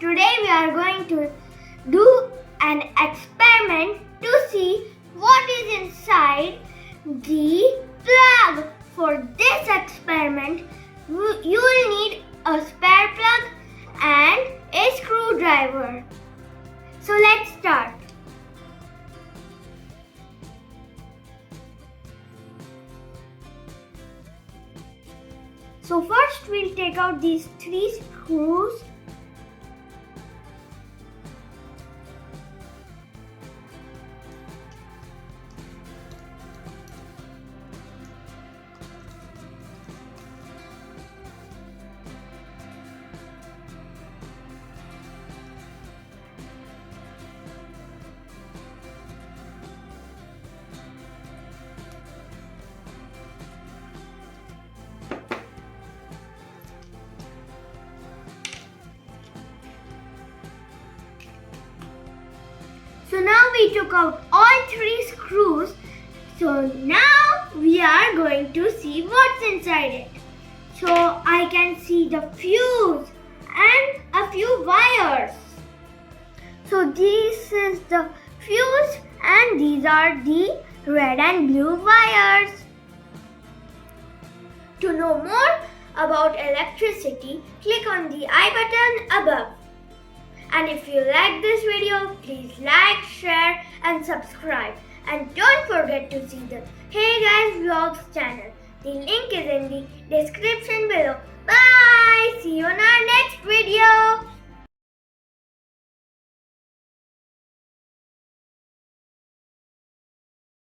Today we are going to do an experiment to see what is inside the plug. For this experiment, you will need a spare plug and a screwdriver. So let's start. So first we'll take out these 3 screws. So now we took out all 3 screws. So now we are going to see what's inside it. So I can see the fuse and a few wires. So this is the fuse and these are the red and blue wires. To know more about electricity, click on the I button above. And if you like this video, please like, share and subscribe. And don't forget to see the HeyGuys Vlogs channel. The link is in the description below. Bye! See you in our next video.